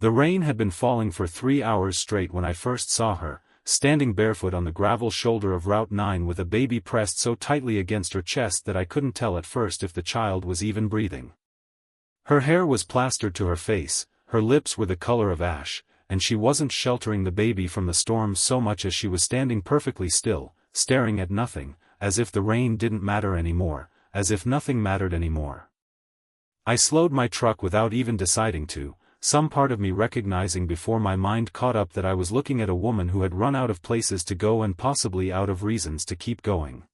The rain had been falling for 3 hours straight when I first saw her, standing barefoot on the gravel shoulder of Route 9 with a baby pressed so tightly against her chest that I couldn't tell at first if the child was even breathing. Her hair was plastered to her face, her lips were the color of ash, and she wasn't sheltering the baby from the storm so much as she was standing perfectly still, staring at nothing, as if the rain didn't matter anymore, as if nothing mattered anymore. I slowed my truck without even deciding to, some part of me recognizing before my mind caught up that I was looking at a woman who had run out of places to go and possibly out of reasons to keep going.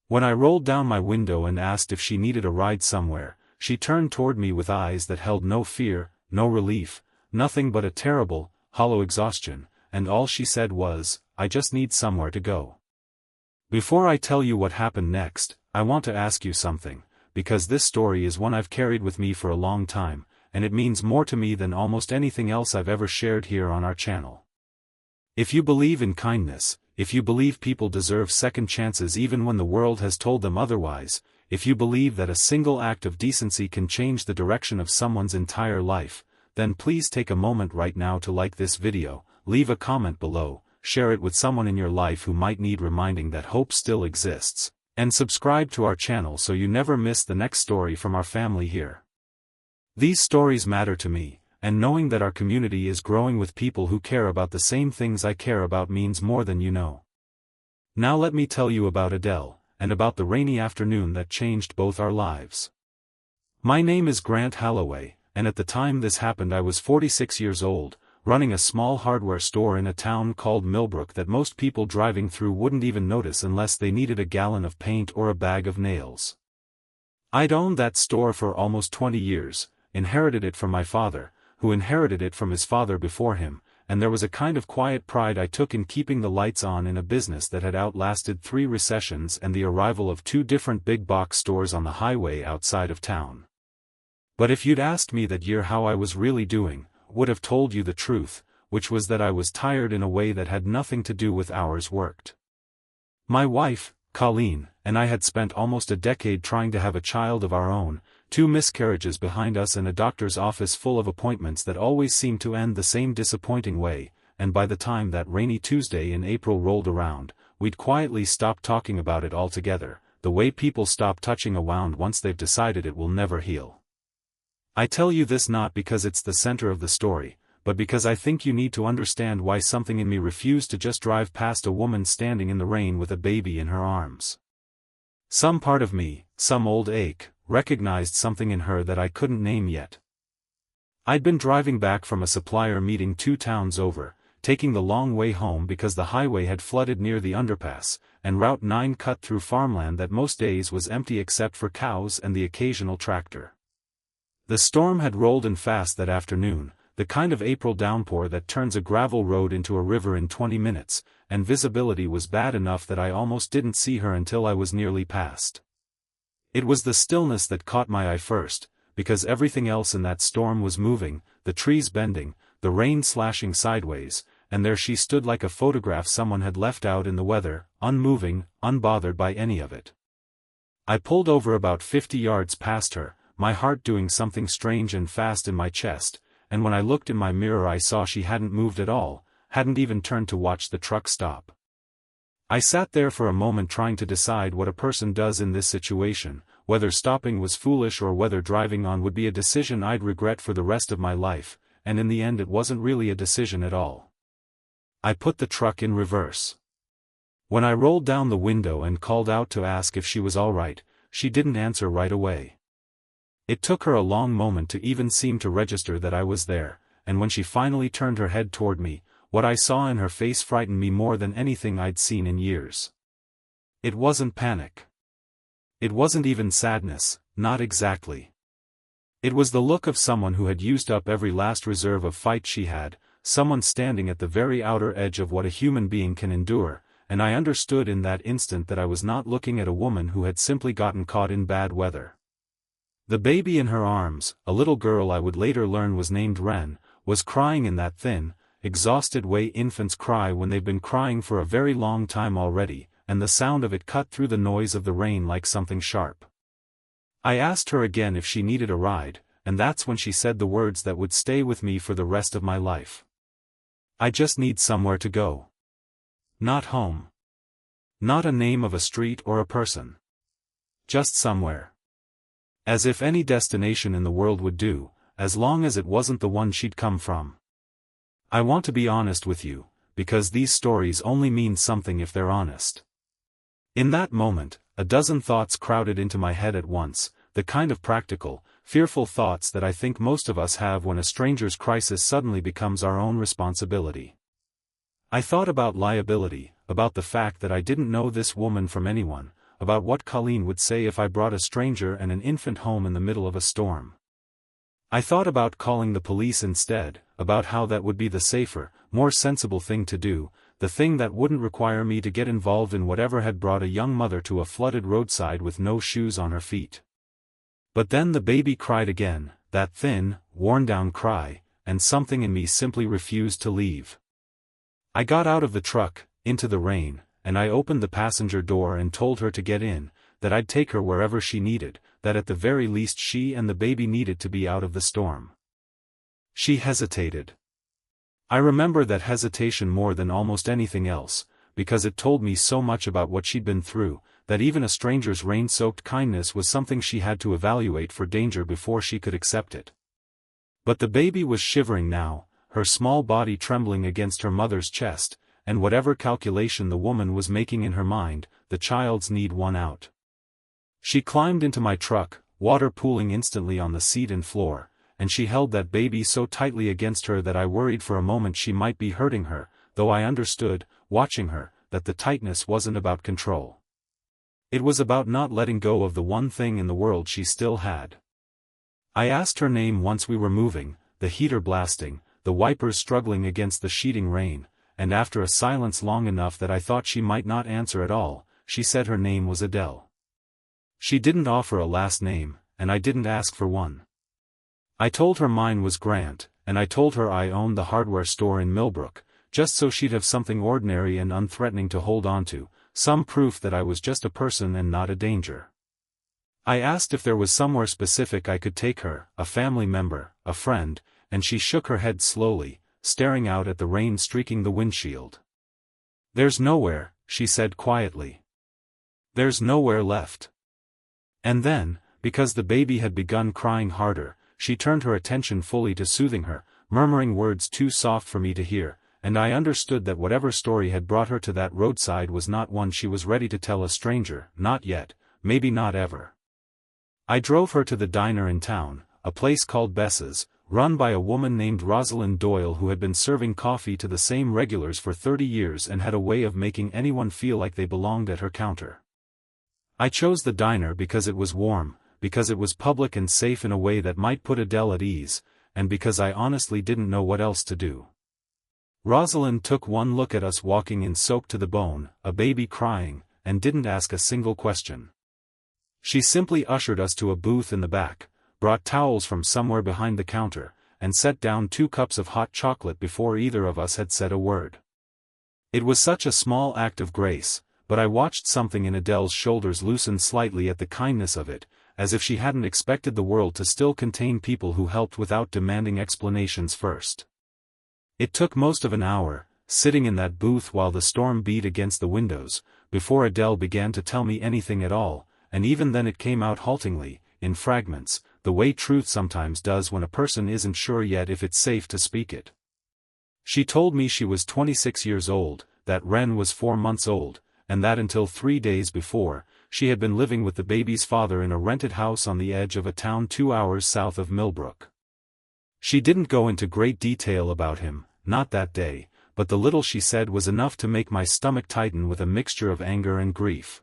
When I rolled down my window and asked if she needed a ride somewhere, she turned toward me with eyes that held no fear, no relief, nothing but a terrible, hollow exhaustion, and all she said was, "I just need somewhere to go." Before I tell you what happened next, I want to ask you something, because this story is one I've carried with me for a long time, and it means more to me than almost anything else I've ever shared here on our channel. If you believe in kindness, if you believe people deserve second chances even when the world has told them otherwise, if you believe that a single act of decency can change the direction of someone's entire life, then please take a moment right now to like this video, leave a comment below, share it with someone in your life who might need reminding that hope still exists, and subscribe to our channel so you never miss the next story from our family here. These stories matter to me, and knowing that our community is growing with people who care about the same things I care about means more than you know. Now let me tell you about Adele, and about the rainy afternoon that changed both our lives. My name is Grant Holloway, and at the time this happened I was 46 years old, running a small hardware store in a town called Millbrook that most people driving through wouldn't even notice unless they needed a gallon of paint or a bag of nails. I'd owned that store for almost 20 years, inherited it from my father, who inherited it from his father before him, and there was a kind of quiet pride I took in keeping the lights on in a business that had outlasted 3 recessions and the arrival of 2 different big box stores on the highway outside of town. But if you'd asked me that year how I was really doing, would have told you the truth, which was that I was tired in a way that had nothing to do with hours worked. My wife, Colleen, and I had spent almost a decade trying to have a child of our own, 2 miscarriages behind us and a doctor's office full of appointments that always seemed to end the same disappointing way, and by the time that rainy Tuesday in April rolled around, we'd quietly stopped talking about it altogether, the way people stop touching a wound once they've decided it will never heal. I tell you this not because it's the center of the story, but because I think you need to understand why something in me refused to just drive past a woman standing in the rain with a baby in her arms. Some part of me, some old ache, recognized something in her that I couldn't name yet. I'd been driving back from a supplier meeting 2 towns over, taking the long way home because the highway had flooded near the underpass, and Route 9 cut through farmland that most days was empty except for cows and the occasional tractor. The storm had rolled in fast that afternoon, the kind of April downpour that turns a gravel road into a river in 20 minutes, and visibility was bad enough that I almost didn't see her until I was nearly past. It was the stillness that caught my eye first, because everything else in that storm was moving, the trees bending, the rain slashing sideways, and there she stood like a photograph someone had left out in the weather, unmoving, unbothered by any of it. I pulled over about 50 yards past her, my heart doing something strange and fast in my chest, and when I looked in my mirror I saw she hadn't moved at all, hadn't even turned to watch the truck stop. I sat there for a moment trying to decide what a person does in this situation, whether stopping was foolish or whether driving on would be a decision I'd regret for the rest of my life, and in the end it wasn't really a decision at all. I put the truck in reverse. When I rolled down the window and called out to ask if she was all right, she didn't answer right away. It took her a long moment to even seem to register that I was there, and when she finally turned her head toward me, what I saw in her face frightened me more than anything I'd seen in years. It wasn't panic. It wasn't even sadness, not exactly. It was the look of someone who had used up every last reserve of fight she had, someone standing at the very outer edge of what a human being can endure, and I understood in that instant that I was not looking at a woman who had simply gotten caught in bad weather. The baby in her arms, a little girl I would later learn was named Wren, was crying in that thin, exhausted way infants cry when they've been crying for a very long time already, and the sound of it cut through the noise of the rain like something sharp. I asked her again if she needed a ride, and that's when she said the words that would stay with me for the rest of my life. I just need somewhere to go. Not home. Not a name of a street or a person. Just somewhere. As if any destination in the world would do, as long as it wasn't the one she'd come from. I want to be honest with you, because these stories only mean something if they're honest. In that moment, a dozen thoughts crowded into my head at once, the kind of practical, fearful thoughts that I think most of us have when a stranger's crisis suddenly becomes our own responsibility. I thought about liability, about the fact that I didn't know this woman from anyone, about what Colleen would say if I brought a stranger and an infant home in the middle of a storm. I thought about calling the police instead, about how that would be the safer, more sensible thing to do, the thing that wouldn't require me to get involved in whatever had brought a young mother to a flooded roadside with no shoes on her feet. But then the baby cried again, that thin, worn-down cry, and something in me simply refused to leave. I got out of the truck, into the rain, and I opened the passenger door and told her to get in, that I'd take her wherever she needed, that at the very least she and the baby needed to be out of the storm. She hesitated. I remember that hesitation more than almost anything else, because it told me so much about what she'd been through, that even a stranger's rain-soaked kindness was something she had to evaluate for danger before she could accept it. But the baby was shivering now, her small body trembling against her mother's chest, and whatever calculation the woman was making in her mind, the child's need won out. She climbed into my truck, water pooling instantly on the seat and floor, and she held that baby so tightly against her that I worried for a moment she might be hurting her, though I understood, watching her, that the tightness wasn't about control. It was about not letting go of the one thing in the world she still had. I asked her name once we were moving, the heater blasting, the wipers struggling against the sheeting rain, and after a silence long enough that I thought she might not answer at all, she said her name was Adele. She didn't offer a last name, and I didn't ask for one. I told her mine was Grant, and I told her I owned the hardware store in Millbrook, just so she'd have something ordinary and unthreatening to hold on to, some proof that I was just a person and not a danger. I asked if there was somewhere specific I could take her, a family member, a friend, and she shook her head slowly, staring out at the rain streaking the windshield. "There's nowhere," she said quietly. "There's nowhere left." And then, because the baby had begun crying harder, she turned her attention fully to soothing her, murmuring words too soft for me to hear, and I understood that whatever story had brought her to that roadside was not one she was ready to tell a stranger, not yet, maybe not ever. I drove her to the diner in town, a place called Bess's, run by a woman named Rosalind Doyle who had been serving coffee to the same regulars for 30 years and had a way of making anyone feel like they belonged at her counter. I chose the diner because it was warm, because it was public and safe in a way that might put Adele at ease, and because I honestly didn't know what else to do. Rosalind took one look at us walking in soaked to the bone, a baby crying, and didn't ask a single question. She simply ushered us to a booth in the back, brought towels from somewhere behind the counter, and set down 2 cups of hot chocolate before either of us had said a word. It was such a small act of grace, but I watched something in Adele's shoulders loosen slightly at the kindness of it, as if she hadn't expected the world to still contain people who helped without demanding explanations first. It took most of an hour, sitting in that booth while the storm beat against the windows, before Adele began to tell me anything at all, and even then it came out haltingly, in fragments, the way truth sometimes does when a person isn't sure yet if it's safe to speak it. She told me she was 26 years old, that Ren was 4 months old, and that until 3 days before, she had been living with the baby's father in a rented house on the edge of a town 2 hours south of Millbrook. She didn't go into great detail about him, not that day, but the little she said was enough to make my stomach tighten with a mixture of anger and grief.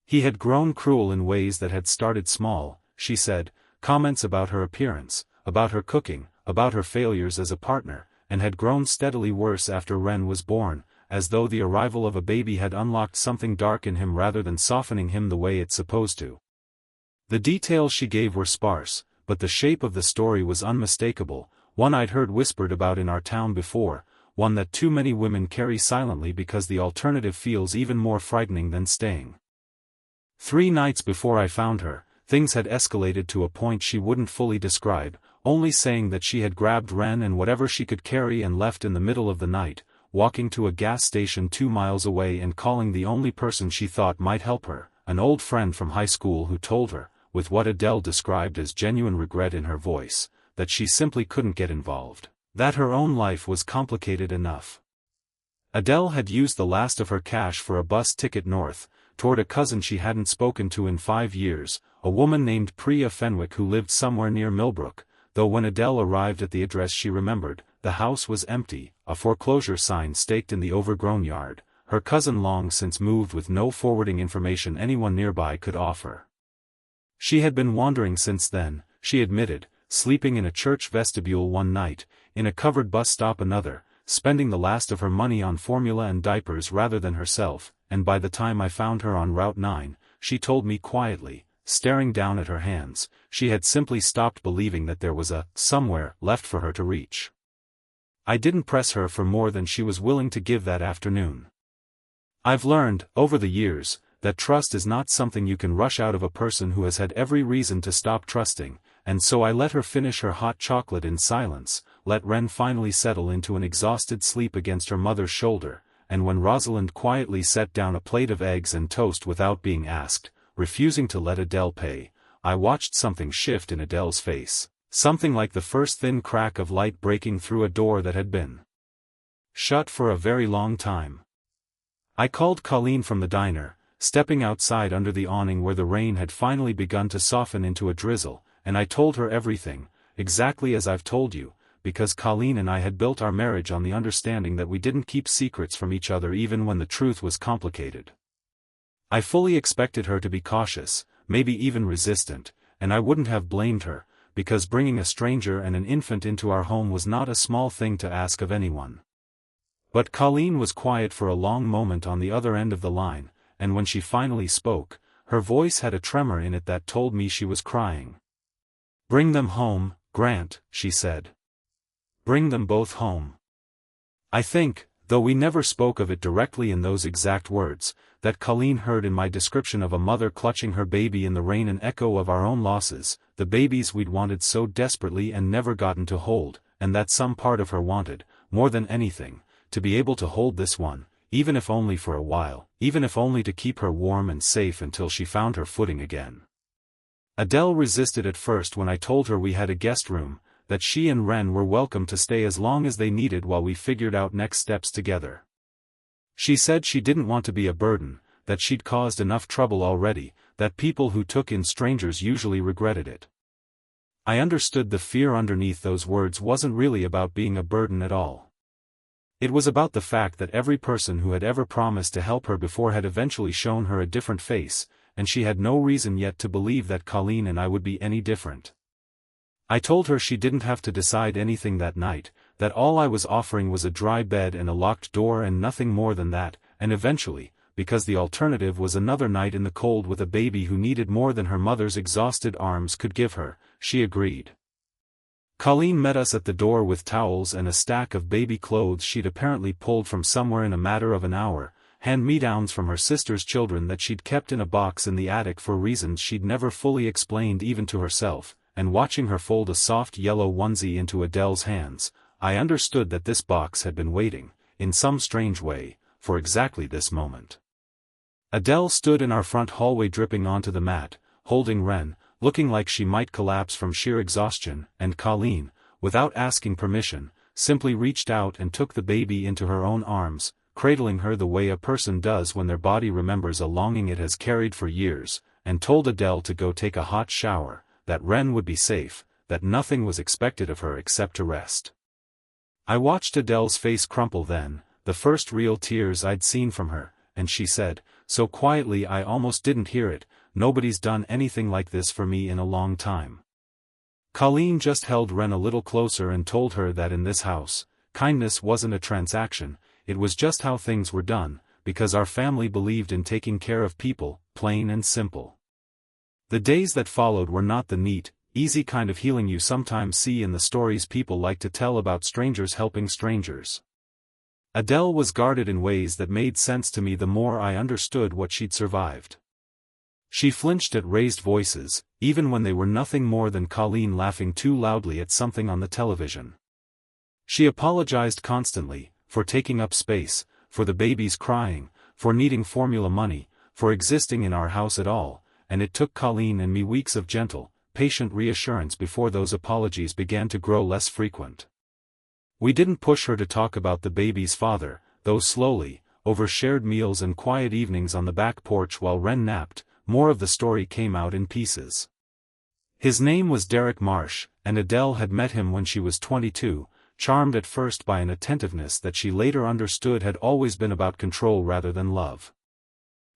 He had grown cruel in ways that had started small, she said, comments about her appearance, about her cooking, about her failures as a partner, and had grown steadily worse after Ren was born, as though the arrival of a baby had unlocked something dark in him rather than softening him the way it's supposed to. The details she gave were sparse, but the shape of the story was unmistakable, one I'd heard whispered about in our town before, one that too many women carry silently because the alternative feels even more frightening than staying. 3 nights before I found her, things had escalated to a point she wouldn't fully describe, only saying that she had grabbed Ren and whatever she could carry and left in the middle of the night, walking to a gas station 2 miles away and calling the only person she thought might help her, an old friend from high school who told her, with what Adele described as genuine regret in her voice, that she simply couldn't get involved, that her own life was complicated enough. Adele had used the last of her cash for a bus ticket north, toward a cousin she hadn't spoken to in 5 years, a woman named Priya Fenwick who lived somewhere near Millbrook, though when Adele arrived at the address she remembered, the house was empty, a foreclosure sign staked in the overgrown yard, her cousin long since moved with no forwarding information anyone nearby could offer. She had been wandering since then, she admitted, sleeping in a church vestibule one night, in a covered bus stop another, spending the last of her money on formula and diapers rather than herself, and by the time I found her on Route 9, she told me quietly, staring down at her hands, she had simply stopped believing that there was a somewhere left for her to reach. I didn't press her for more than she was willing to give that afternoon. I've learned, over the years, that trust is not something you can rush out of a person who has had every reason to stop trusting, and so I let her finish her hot chocolate in silence, let Ren finally settle into an exhausted sleep against her mother's shoulder, and when Rosalind quietly set down a plate of eggs and toast without being asked, refusing to let Adele pay, I watched something shift in Adele's face, something like the first thin crack of light breaking through a door that had been shut for a very long time. I called Colleen from the diner, stepping outside under the awning where the rain had finally begun to soften into a drizzle, and I told her everything, exactly as I've told you, because Colleen and I had built our marriage on the understanding that we didn't keep secrets from each other even when the truth was complicated. I fully expected her to be cautious, maybe even resistant, and I wouldn't have blamed her, because bringing a stranger and an infant into our home was not a small thing to ask of anyone. But Colleen was quiet for a long moment on the other end of the line, and when she finally spoke, her voice had a tremor in it that told me she was crying. "Bring them home, Grant," she said. "Bring them both home." I think, though we never spoke of it directly in those exact words, that Colleen heard in my description of a mother clutching her baby in the rain an echo of our own losses, the babies we'd wanted so desperately and never gotten to hold, and that some part of her wanted, more than anything, to be able to hold this one, even if only for a while, even if only to keep her warm and safe until she found her footing again. Adele resisted at first when I told her we had a guest room, that she and Ren were welcome to stay as long as they needed while we figured out next steps together. She said she didn't want to be a burden, that she'd caused enough trouble already, that people who took in strangers usually regretted it. I understood the fear underneath those words wasn't really about being a burden at all. It was about the fact that every person who had ever promised to help her before had eventually shown her a different face, and she had no reason yet to believe that Colleen and I would be any different. I told her she didn't have to decide anything that night, that all I was offering was a dry bed and a locked door and nothing more than that, and eventually, because the alternative was another night in the cold with a baby who needed more than her mother's exhausted arms could give her, she agreed. Colleen met us at the door with towels and a stack of baby clothes she'd apparently pulled from somewhere in a matter of an hour, hand-me-downs from her sister's children that she'd kept in a box in the attic for reasons she'd never fully explained even to herself, and watching her fold a soft yellow onesie into Adele's hands, I understood that this box had been waiting, in some strange way, for exactly this moment. Adele stood in our front hallway dripping onto the mat, holding Ren, looking like she might collapse from sheer exhaustion, and Colleen, without asking permission, simply reached out and took the baby into her own arms, cradling her the way a person does when their body remembers a longing it has carried for years, and told Adele to go take a hot shower, that Ren would be safe, that nothing was expected of her except to rest. I watched Adele's face crumple then, the first real tears I'd seen from her, and she said, so quietly I almost didn't hear it, "Nobody's done anything like this for me in a long time." Colleen just held Ren a little closer and told her that in this house, kindness wasn't a transaction, it was just how things were done, because our family believed in taking care of people, plain and simple. The days that followed were not the neat, easy kind of healing you sometimes see in the stories people like to tell about strangers helping strangers. Adele was guarded in ways that made sense to me the more I understood what she'd survived. She flinched at raised voices, even when they were nothing more than Colleen laughing too loudly at something on the television. She apologized constantly, for taking up space, for the babies crying, for needing formula money, for existing in our house at all, and it took Colleen and me weeks of gentle, patient reassurance before those apologies began to grow less frequent. We didn't push her to talk about the baby's father, though slowly, over shared meals and quiet evenings on the back porch while Wren napped, more of the story came out in pieces. His name was Derek Marsh, and Adele had met him when she was 22, charmed at first by an attentiveness that she later understood had always been about control rather than love.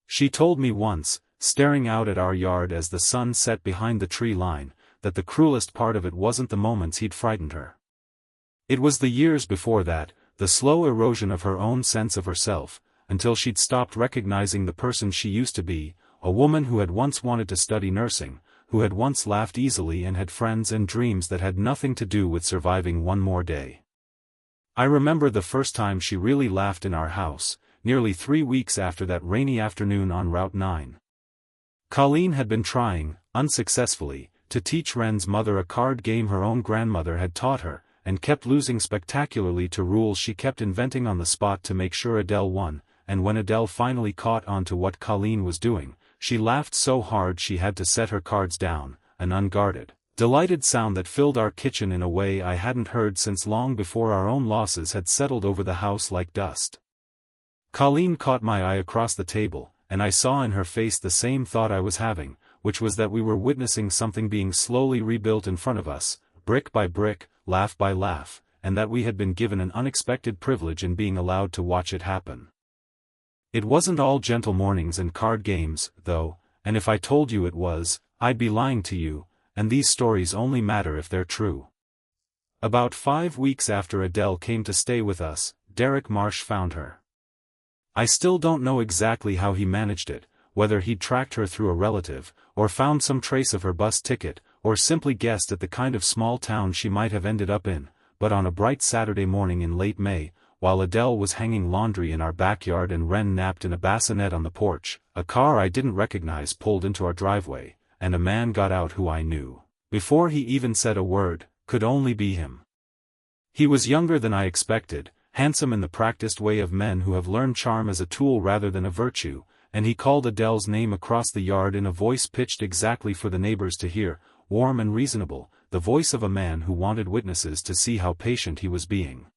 She told me once, staring out at our yard as the sun set behind the tree line, that the cruelest part of it wasn't the moments he'd frightened her. It was the years before that, the slow erosion of her own sense of herself, until she'd stopped recognizing the person she used to be, a woman who had once wanted to study nursing, who had once laughed easily and had friends and dreams that had nothing to do with surviving one more day. I remember the first time she really laughed in our house, nearly 3 weeks after that rainy afternoon on Route 9. Colleen had been trying, unsuccessfully, to teach Wren's mother a card game her own grandmother had taught her, and kept losing spectacularly to rules she kept inventing on the spot to make sure Adele won, and when Adele finally caught on to what Colleen was doing, she laughed so hard she had to set her cards down, an unguarded, delighted sound that filled our kitchen in a way I hadn't heard since long before our own losses had settled over the house like dust. Colleen caught my eye across the table, and I saw in her face the same thought I was having, which was that we were witnessing something being slowly rebuilt in front of us, brick by brick, laugh by laugh, and that we had been given an unexpected privilege in being allowed to watch it happen. It wasn't all gentle mornings and card games, though, and if I told you it was, I'd be lying to you, and these stories only matter if they're true. About 5 weeks after Adele came to stay with us, Derek Marsh found her. I still don't know exactly how he managed it, whether he'd tracked her through a relative, or found some trace of her bus ticket, or simply guessed at the kind of small town she might have ended up in, but on a bright Saturday morning in late May, while Adele was hanging laundry in our backyard and Wren napped in a bassinet on the porch, a car I didn't recognize pulled into our driveway, and a man got out who I knew, before he even said a word, could only be him. He was younger than I expected, handsome in the practiced way of men who have learned charm as a tool rather than a virtue, and he called Adele's name across the yard in a voice pitched exactly for the neighbors to hear, warm and reasonable, the voice of a man who wanted witnesses to see how patient he was being.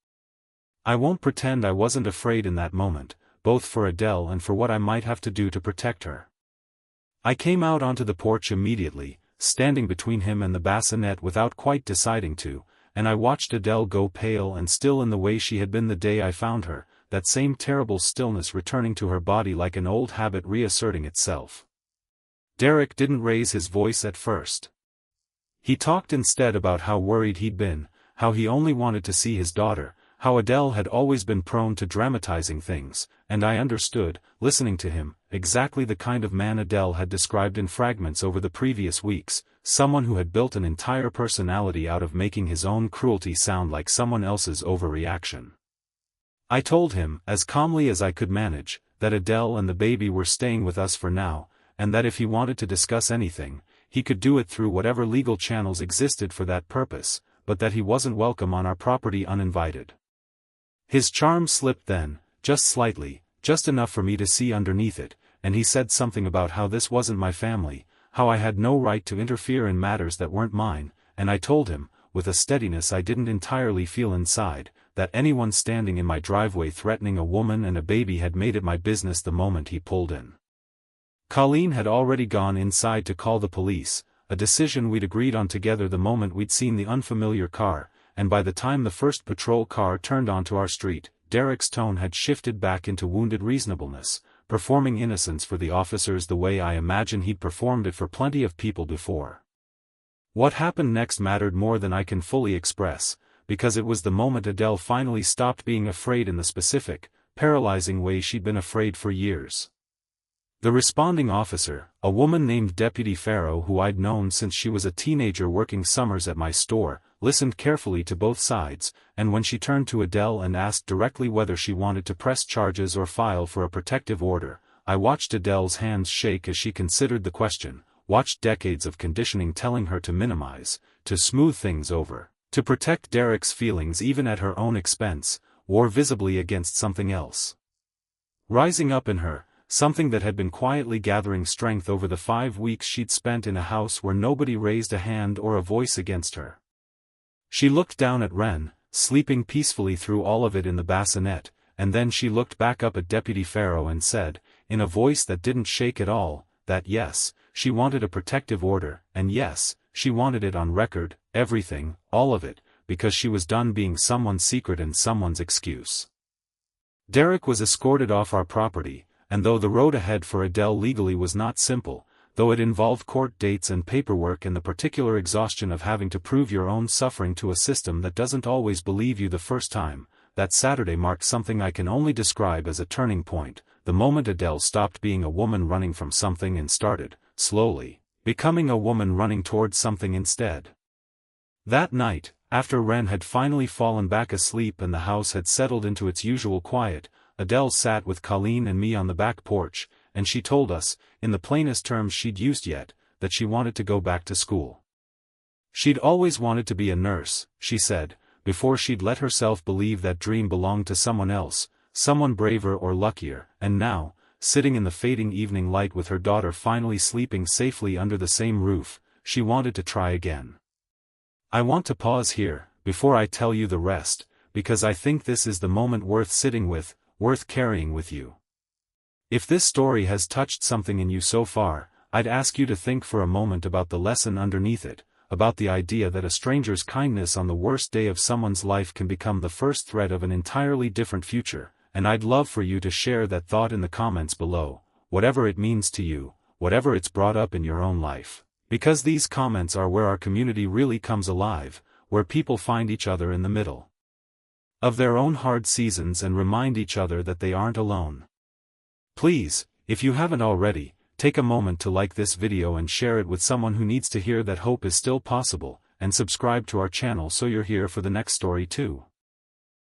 I won't pretend I wasn't afraid in that moment, both for Adele and for what I might have to do to protect her. I came out onto the porch immediately, standing between him and the bassinet without quite deciding to, and I watched Adele go pale and still in the way she had been the day I found her, that same terrible stillness returning to her body like an old habit reasserting itself. Derek didn't raise his voice at first. He talked instead about how worried he'd been, how he only wanted to see his daughter, how Adele had always been prone to dramatizing things, and I understood, listening to him, exactly the kind of man Adele had described in fragments over the previous weeks, someone who had built an entire personality out of making his own cruelty sound like someone else's overreaction. I told him, as calmly as I could manage, that Adele and the baby were staying with us for now, and that if he wanted to discuss anything, he could do it through whatever legal channels existed for that purpose, but that he wasn't welcome on our property uninvited. His charm slipped then, just slightly, just enough for me to see underneath it, and he said something about how this wasn't my family, how I had no right to interfere in matters that weren't mine, and I told him, with a steadiness I didn't entirely feel inside, that anyone standing in my driveway threatening a woman and a baby had made it my business the moment he pulled in. Colleen had already gone inside to call the police, a decision we'd agreed on together the moment we'd seen the unfamiliar car, and by the time the first patrol car turned onto our street, Derek's tone had shifted back into wounded reasonableness, performing innocence for the officers the way I imagine he'd performed it for plenty of people before. What happened next mattered more than I can fully express, because it was the moment Adele finally stopped being afraid in the specific, paralyzing way she'd been afraid for years. The responding officer, a woman named Deputy Farrow who I'd known since she was a teenager working summers at my store, listened carefully to both sides, and when she turned to Adele and asked directly whether she wanted to press charges or file for a protective order, I watched Adele's hands shake as she considered the question, watched decades of conditioning telling her to minimize, to smooth things over, to protect Derek's feelings even at her own expense, war visibly against something else. Rising up in her, something that had been quietly gathering strength over the 5 weeks she'd spent in a house where nobody raised a hand or a voice against her. She looked down at Wren, sleeping peacefully through all of it in the bassinet, and then she looked back up at Deputy Pharaoh and said, in a voice that didn't shake at all, that yes, she wanted a protective order, and yes, she wanted it on record, everything, all of it, because she was done being someone's secret and someone's excuse. Derek was escorted off our property, and though the road ahead for Adele legally was not simple, though it involved court dates and paperwork and the particular exhaustion of having to prove your own suffering to a system that doesn't always believe you the first time, that Saturday marked something I can only describe as a turning point, the moment Adele stopped being a woman running from something and started, slowly, becoming a woman running towards something instead. That night, after Wren had finally fallen back asleep and the house had settled into its usual quiet, Adele sat with Colleen and me on the back porch, and she told us, in the plainest terms she'd used yet, that she wanted to go back to school. She'd always wanted to be a nurse, she said, before she'd let herself believe that dream belonged to someone else, someone braver or luckier, and now, sitting in the fading evening light with her daughter finally sleeping safely under the same roof, she wanted to try again. I want to pause here, before I tell you the rest, because I think this is the moment worth sitting with, worth carrying with you. If this story has touched something in you so far, I'd ask you to think for a moment about the lesson underneath it, about the idea that a stranger's kindness on the worst day of someone's life can become the first thread of an entirely different future, and I'd love for you to share that thought in the comments below, whatever it means to you, whatever it's brought up in your own life, because these comments are where our community really comes alive, where people find each other in the middle of their own hard seasons and remind each other that they aren't alone. Please, if you haven't already, take a moment to like this video and share it with someone who needs to hear that hope is still possible, and subscribe to our channel so you're here for the next story too.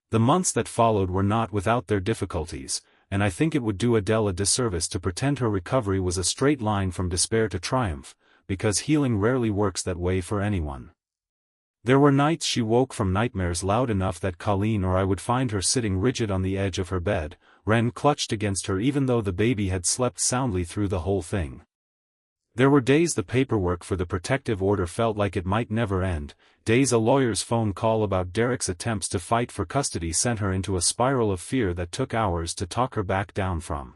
The months that followed were not without their difficulties, and I think it would do Adele a disservice to pretend her recovery was a straight line from despair to triumph, because healing rarely works that way for anyone. There were nights she woke from nightmares loud enough that Colleen or I would find her sitting rigid on the edge of her bed, Wren clutched against her even though the baby had slept soundly through the whole thing. There were days the paperwork for the protective order felt like it might never end, days a lawyer's phone call about Derek's attempts to fight for custody sent her into a spiral of fear that took hours to talk her back down from.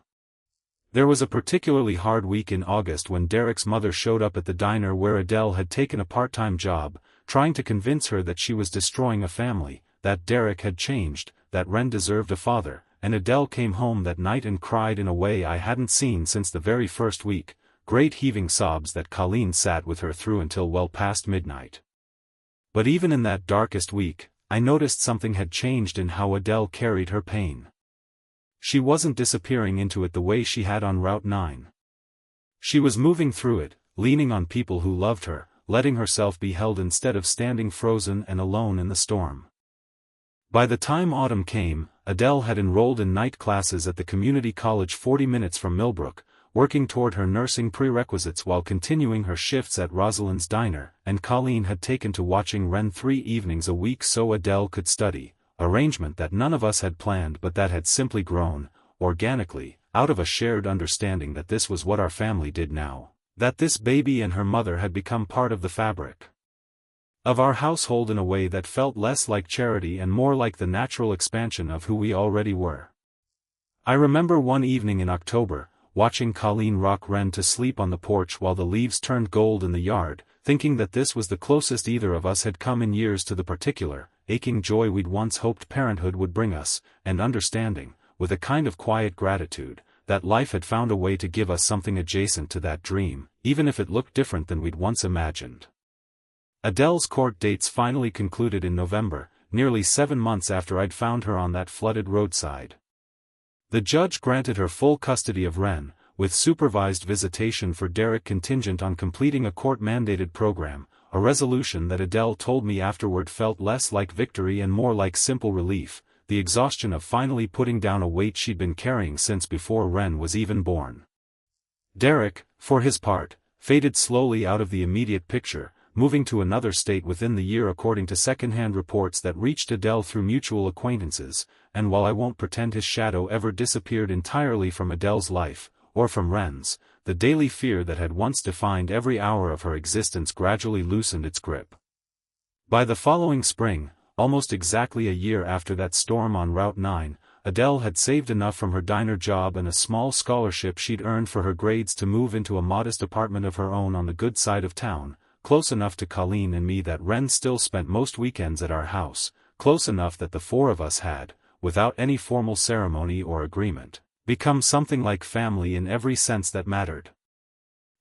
There was a particularly hard week in August when Derek's mother showed up at the diner where Adele had taken a part-time job, trying to convince her that she was destroying a family, that Derek had changed, that Wren deserved a father, and Adele came home that night and cried in a way I hadn't seen since the very first week, great heaving sobs that Colleen sat with her through until well past midnight. But even in that darkest week, I noticed something had changed in how Adele carried her pain. She wasn't disappearing into it the way she had on Route 9. She was moving through it, leaning on people who loved her, letting herself be held instead of standing frozen and alone in the storm. By the time autumn came, Adele had enrolled in night classes at the community college 40 minutes from Millbrook, working toward her nursing prerequisites while continuing her shifts at Rosalind's diner, and Colleen had taken to watching Wren 3 evenings a week so Adele could study, arrangement that none of us had planned but that had simply grown, organically, out of a shared understanding that this was what our family did now, that this baby and her mother had become part of the fabric of our household in a way that felt less like charity and more like the natural expansion of who we already were. I remember one evening in October, watching Colleen rock Wren to sleep on the porch while the leaves turned gold in the yard, thinking that this was the closest either of us had come in years to the particular, aching joy we'd once hoped parenthood would bring us, and understanding, with a kind of quiet gratitude, that life had found a way to give us something adjacent to that dream, even if it looked different than we'd once imagined. Adele's court dates finally concluded in November, nearly 7 months after I'd found her on that flooded roadside. The judge granted her full custody of Wren, with supervised visitation for Derek contingent on completing a court-mandated program, a resolution that Adele told me afterward felt less like victory and more like simple relief, the exhaustion of finally putting down a weight she'd been carrying since before Ren was even born. Derek, for his part, faded slowly out of the immediate picture, moving to another state within the year according to second-hand reports that reached Adele through mutual acquaintances, and while I won't pretend his shadow ever disappeared entirely from Adele's life, or from Ren's, the daily fear that had once defined every hour of her existence gradually loosened its grip. By the following spring, almost exactly a year after that storm on Route 9, Adele had saved enough from her diner job and a small scholarship she'd earned for her grades to move into a modest apartment of her own on the good side of town, close enough to Colleen and me that Ren still spent most weekends at our house, close enough that the four of us had, without any formal ceremony or agreement, become something like family in every sense that mattered.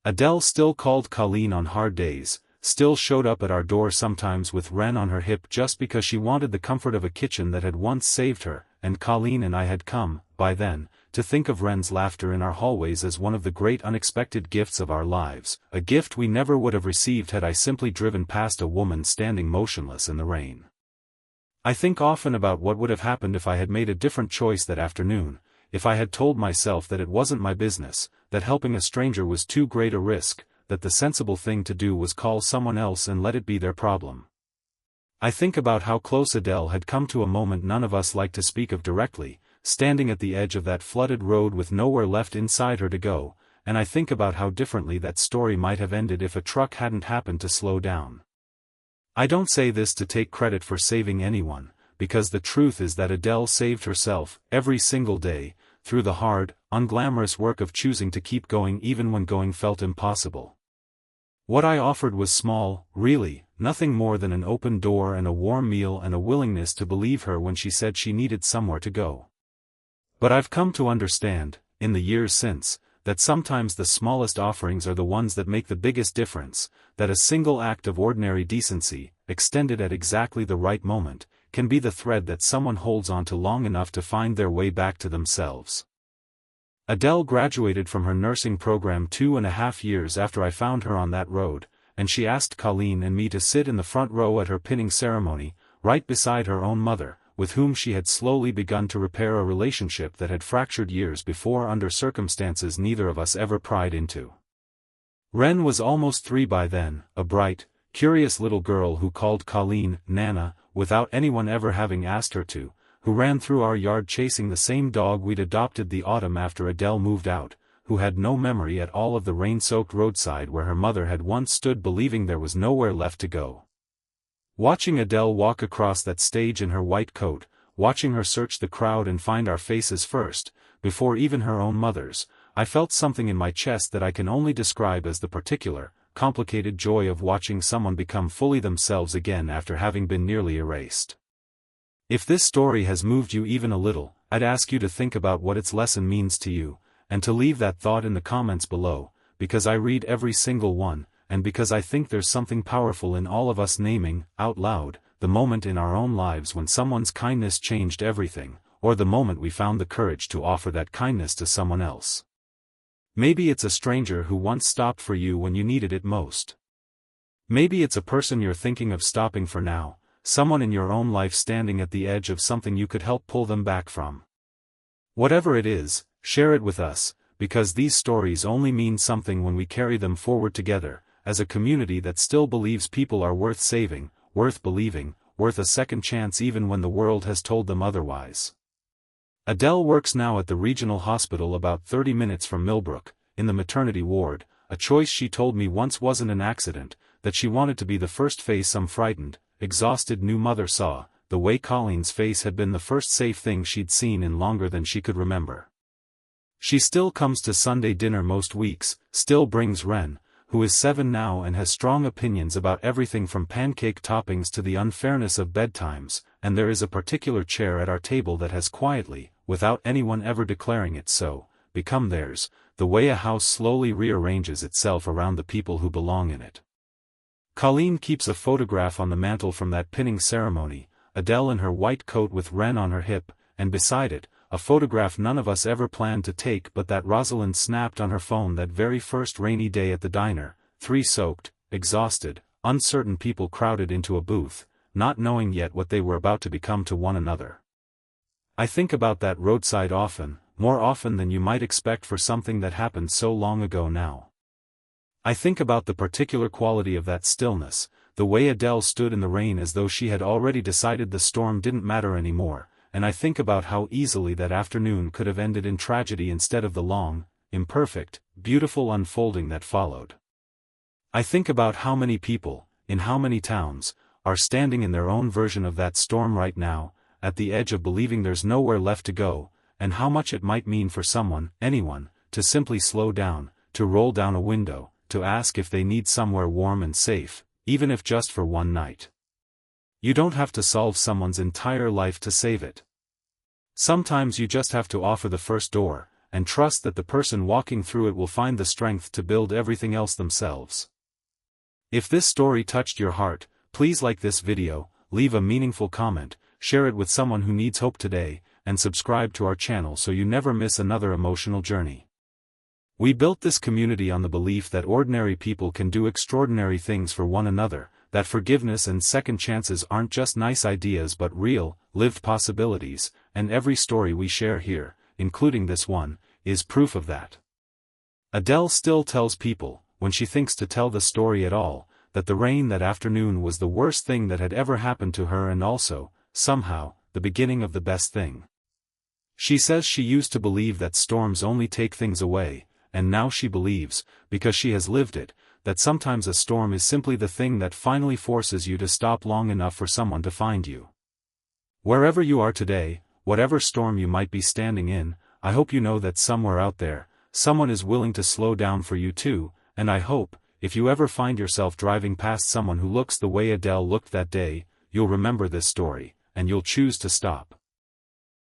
Adele still called Colleen on hard days, still showed up at our door sometimes with Ren on her hip just because she wanted the comfort of a kitchen that had once saved her, and Colleen and I had come, by then, to think of Ren's laughter in our hallways as one of the great unexpected gifts of our lives, a gift we never would have received had I simply driven past a woman standing motionless in the rain. I think often about what would have happened if I had made a different choice that afternoon, if I had told myself that it wasn't my business, that helping a stranger was too great a risk, that the sensible thing to do was call someone else and let it be their problem. I think about how close Adele had come to a moment none of us like to speak of directly, standing at the edge of that flooded road with nowhere left inside her to go, and I think about how differently that story might have ended if a truck hadn't happened to slow down. I don't say this to take credit for saving anyone, because the truth is that Adele saved herself, every single day, through the hard, unglamorous work of choosing to keep going even when going felt impossible. What I offered was small, really, nothing more than an open door and a warm meal and a willingness to believe her when she said she needed somewhere to go. But I've come to understand, in the years since, that sometimes the smallest offerings are the ones that make the biggest difference, that a single act of ordinary decency, extended at exactly the right moment, can be the thread that someone holds on to long enough to find their way back to themselves. Adele graduated from her nursing program 2.5 years after I found her on that road, and she asked Colleen and me to sit in the front row at her pinning ceremony, right beside her own mother, with whom she had slowly begun to repair a relationship that had fractured years before under circumstances neither of us ever pried into. Ren was almost 3 by then, a bright, curious little girl who called Colleen Nana, without anyone ever having asked her to, who ran through our yard chasing the same dog we'd adopted the autumn after Adele moved out, who had no memory at all of the rain-soaked roadside where her mother had once stood believing there was nowhere left to go. Watching Adele walk across that stage in her white coat, watching her search the crowd and find our faces first, before even her own mother's, I felt something in my chest that I can only describe as the particular, complicated joy of watching someone become fully themselves again after having been nearly erased. If this story has moved you even a little, I'd ask you to think about what its lesson means to you, and to leave that thought in the comments below, because I read every single one, and because I think there's something powerful in all of us naming, out loud, the moment in our own lives when someone's kindness changed everything, or the moment we found the courage to offer that kindness to someone else. Maybe it's a stranger who once stopped for you when you needed it most. Maybe it's a person you're thinking of stopping for now, someone in your own life standing at the edge of something you could help pull them back from. Whatever it is, share it with us, because these stories only mean something when we carry them forward together, as a community that still believes people are worth saving, worth believing, worth a second chance even when the world has told them otherwise. Adele works now at the regional hospital about 30 minutes from Millbrook, in the maternity ward, a choice she told me once wasn't an accident, that she wanted to be the first face some frightened, exhausted new mother saw, the way Colleen's face had been the first safe thing she'd seen in longer than she could remember. She still comes to Sunday dinner most weeks, still brings Ren, who is 7 now and has strong opinions about everything from pancake toppings to the unfairness of bedtimes, and there is a particular chair at our table that has quietly, without anyone ever declaring it so, become theirs, the way a house slowly rearranges itself around the people who belong in it. Colleen keeps a photograph on the mantel from that pinning ceremony, Adele in her white coat with Ren on her hip, and beside it, a photograph none of us ever planned to take but that Rosalind snapped on her phone that very first rainy day at the diner, 3 soaked, exhausted, uncertain people crowded into a booth, not knowing yet what they were about to become to one another. I think about that roadside often, more often than you might expect for something that happened so long ago now. I think about the particular quality of that stillness, the way Adele stood in the rain as though she had already decided the storm didn't matter anymore, and I think about how easily that afternoon could have ended in tragedy instead of the long, imperfect, beautiful unfolding that followed. I think about how many people, in how many towns, are standing in their own version of that storm right now, at the edge of believing there's nowhere left to go, and how much it might mean for someone, anyone, to simply slow down, to roll down a window, to ask if they need somewhere warm and safe, even if just for one night. You don't have to solve someone's entire life to save it. Sometimes you just have to offer the first door, and trust that the person walking through it will find the strength to build everything else themselves. If this story touched your heart, please like this video, leave a meaningful comment, share it with someone who needs hope today, and subscribe to our channel so you never miss another emotional journey. We built this community on the belief that ordinary people can do extraordinary things for one another, that forgiveness and second chances aren't just nice ideas but real, lived possibilities, and every story we share here, including this one, is proof of that. Adele still tells people, when she thinks to tell the story at all, that the rain that afternoon was the worst thing that had ever happened to her and also, somehow, the beginning of the best thing. She says she used to believe that storms only take things away, and now she believes, because she has lived it, that sometimes a storm is simply the thing that finally forces you to stop long enough for someone to find you. Wherever you are today, whatever storm you might be standing in, I hope you know that somewhere out there, someone is willing to slow down for you too, and I hope, if you ever find yourself driving past someone who looks the way Adele looked that day, you'll remember this story, and you'll choose to stop.